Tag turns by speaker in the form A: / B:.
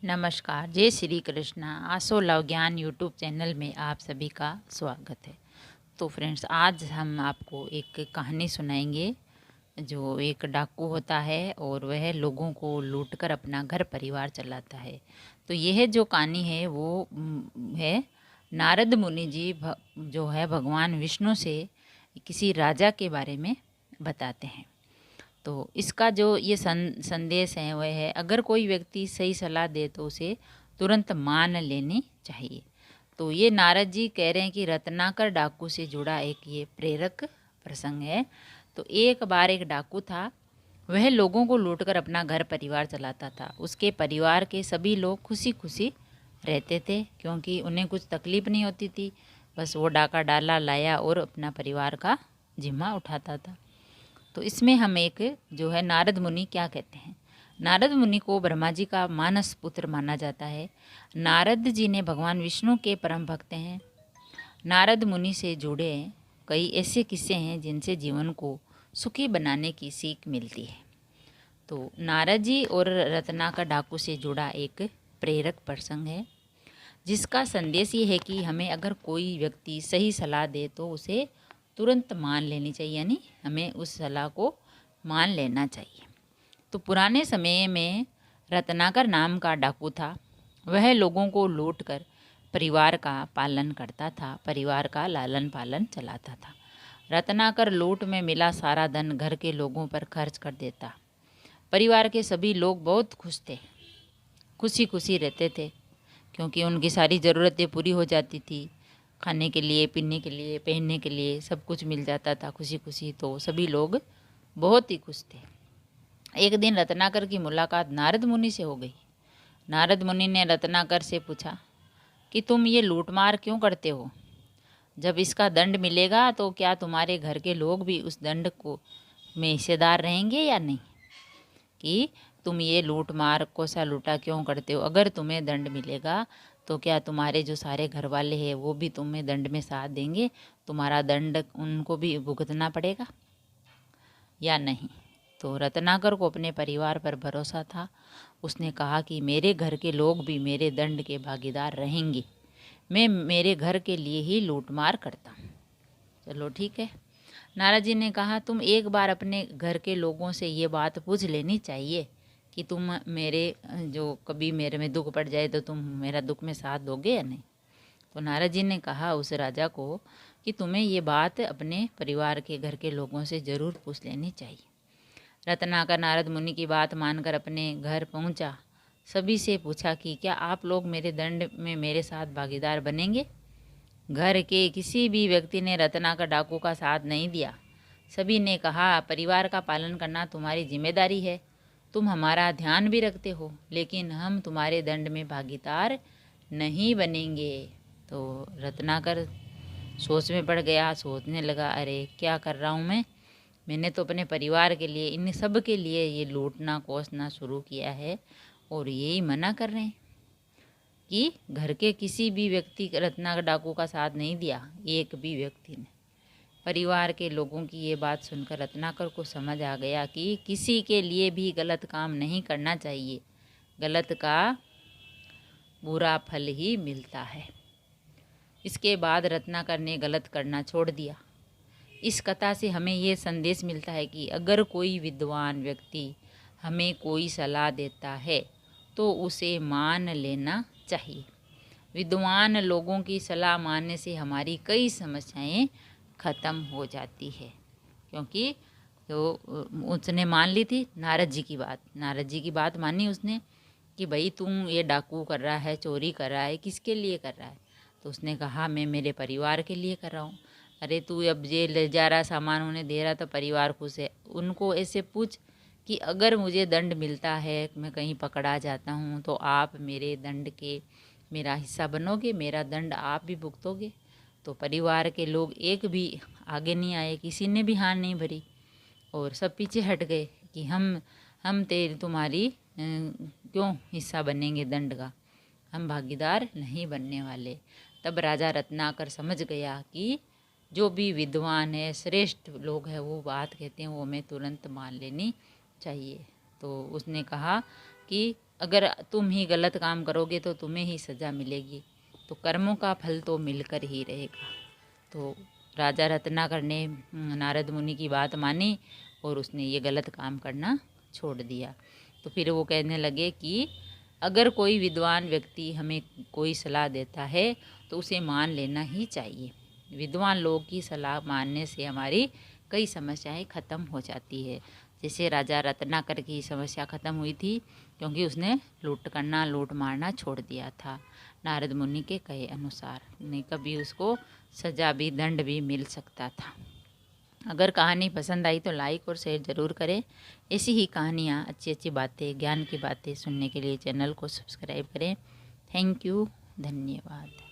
A: नमस्कार, जय श्री कृष्णा। आसो लव ज्ञान यूट्यूब चैनल में आप सभी का स्वागत है। तो फ्रेंड्स, आज हम आपको एक कहानी सुनाएंगे। जो एक डाकू होता है और वह लोगों को लूटकर अपना घर परिवार चलाता है। तो यह जो कहानी है वो है नारद मुनि जी जो है भगवान विष्णु से किसी राजा के बारे में बताते हैं। तो इसका जो ये संदेश है वह है, अगर कोई व्यक्ति सही सलाह दे तो उसे तुरंत मान लेनी चाहिए। तो ये नारद जी कह रहे हैं कि रत्नाकर डाकू से जुड़ा एक ये प्रेरक प्रसंग है। तो एक बार एक डाकू था, वह लोगों को लूटकर अपना घर परिवार चलाता था। उसके परिवार के सभी लोग खुशी खुशी रहते थे क्योंकि उन्हें कुछ तकलीफ नहीं होती थी। बस वो डाका डाला लाया और अपना परिवार का जिम्मा उठाता था। तो इसमें हम एक जो है नारद मुनि क्या कहते हैं। नारद मुनि को ब्रह्मा जी का मानस पुत्र माना जाता है। नारद जी ने भगवान विष्णु के परम भक्त हैं। नारद मुनि से जुड़े कई ऐसे किस्से हैं जिनसे जीवन को सुखी बनाने की सीख मिलती है। तो नारद जी और रत्नाकर डाकू से जुड़ा एक प्रेरक प्रसंग है, जिसका संदेश ये है कि हमें अगर कोई व्यक्ति सही सलाह दे तो उसे तुरंत मान लेनी चाहिए, यानी हमें उस सलाह को मान लेना चाहिए। तो पुराने समय में रत्नाकर नाम का डाकू था। वह लोगों को लूटकर परिवार का पालन करता था, परिवार का लालन पालन चलाता था। रत्नाकर लूट में मिला सारा धन घर के लोगों पर खर्च कर देता। परिवार के सभी लोग बहुत खुश थे, खुशी खुशी रहते थे क्योंकि उनकी सारी ज़रूरतें पूरी हो जाती थी। खाने के लिए, पीने के लिए, पहनने के लिए सब कुछ मिल जाता था खुशी खुशी। तो सभी लोग बहुत ही खुश थे। एक दिन रत्नाकर की मुलाकात नारद मुनि से हो गई। नारद मुनि ने रत्नाकर से पूछा कि तुम ये लूटमार क्यों करते हो? जब इसका दंड मिलेगा तो क्या तुम्हारे घर के लोग भी उस दंड को में हिस्सेदार रहेंगे या नहीं? कि तुम ये लूट मार को सा लूटा क्यों करते हो? अगर तुम्हें दंड मिलेगा तो क्या तुम्हारे जो सारे घर वाले हैं वो भी तुम्हें दंड में साथ देंगे? तुम्हारा दंड उनको भी भुगतना पड़ेगा या नहीं? तो रत्नाकर को अपने परिवार पर भरोसा था। उसने कहा कि मेरे घर के लोग भी मेरे दंड के भागीदार रहेंगे। मैं मेरे घर के लिए ही लूटमार करता हूँ। चलो ठीक है। नारद जी ने कहा, तुम एक बार अपने घर के लोगों से ये बात पूछ लेनी चाहिए कि तुम मेरे जो कभी मेरे में दुख पड़ जाए तो तुम मेरा दुख में साथ दोगे या नहीं? तो नारद जी ने कहा उस राजा को कि तुम्हें ये बात अपने परिवार के घर के लोगों से ज़रूर पूछ लेनी चाहिए। रत्नाकर नारद मुनि की बात मानकर अपने घर पहुंचा। सभी से पूछा कि क्या आप लोग मेरे दंड में मेरे साथ भागीदार बनेंगे? घर के किसी भी व्यक्ति ने रत्नाकर डाकू का साथ नहीं दिया। सभी ने कहा, परिवार का पालन करना तुम्हारी जिम्मेदारी है। तुम हमारा ध्यान भी रखते हो, लेकिन हम तुम्हारे दंड में भागीदार नहीं बनेंगे। तो रत्नाकर सोच में पड़ गया, सोचने लगा, अरे क्या कर रहा हूँ मैंने तो अपने परिवार के लिए, इन सब के लिए ये लूटना कोसना शुरू किया है और यही मना कर रहे हैं कि घर के किसी भी व्यक्ति रत्नाकर डाकू का साथ नहीं दिया। एक भी व्यक्ति ने। परिवार के लोगों की ये बात सुनकर रत्नाकर को समझ आ गया कि किसी के लिए भी गलत काम नहीं करना चाहिए। गलत का बुरा फल ही मिलता है। इसके बाद रत्नाकर ने गलत करना छोड़ दिया। इस कथा से हमें ये संदेश मिलता है कि अगर कोई विद्वान व्यक्ति हमें कोई सलाह देता है तो उसे मान लेना चाहिए। विद्वान लोगों की सलाह मानने से हमारी कई समस्याएं ख़त्म हो जाती है। क्योंकि तो उसने मान ली थी नारद जी की बात। नारद जी की बात मानी उसने कि भाई तुम ये डाकू कर रहा है, चोरी कर रहा है, किसके लिए कर रहा है? तो उसने कहा, मैं मेरे परिवार के लिए कर रहा हूँ। अरे तू अब ये ले जा रहा सामान उन्हें दे रहा तो परिवार खुश है। उनको ऐसे पूछ कि अगर मुझे दंड मिलता है, मैं कहीं पकड़ा जाता हूँ, तो आप मेरे दंड के मेरा हिस्सा बनोगे, मेरा दंड आप भी भुगतोगे? तो परिवार के लोग एक भी आगे नहीं आए, किसी ने भी हाँ नहीं भरी और सब पीछे हट गए कि हम तेरी तुम्हारी क्यों हिस्सा बनेंगे दंड का, हम भागीदार नहीं बनने वाले। तब राजा रत्नाकर समझ गया कि जो भी विद्वान है, श्रेष्ठ लोग हैं, वो बात कहते हैं वो हमें तुरंत मान लेनी चाहिए। तो उसने कहा कि अगर तुम ही गलत काम करोगे तो तुम्हें ही सज़ा मिलेगी, तो कर्मों का फल तो मिलकर ही रहेगा। तो राजा रत्नाकर ने नारद मुनि की बात मानी और उसने ये गलत काम करना छोड़ दिया। तो फिर वो कहने लगे कि अगर कोई विद्वान व्यक्ति हमें कोई सलाह देता है तो उसे मान लेना ही चाहिए। विद्वान लोगों की सलाह मानने से हमारी कई समस्याएं ख़त्म हो जाती है। जैसे राजा रत्नाकर की समस्या ख़त्म हुई थी क्योंकि उसने लूट मारना छोड़ दिया था नारद मुनि के कहे अनुसार, नहीं कभी उसको सज़ा भी दंड भी मिल सकता था। अगर कहानी पसंद आई तो लाइक और शेयर ज़रूर करें। ऐसी ही कहानियाँ, अच्छी अच्छी बातें, ज्ञान की बातें सुनने के लिए चैनल को सब्सक्राइब करें। थैंक यू, धन्यवाद।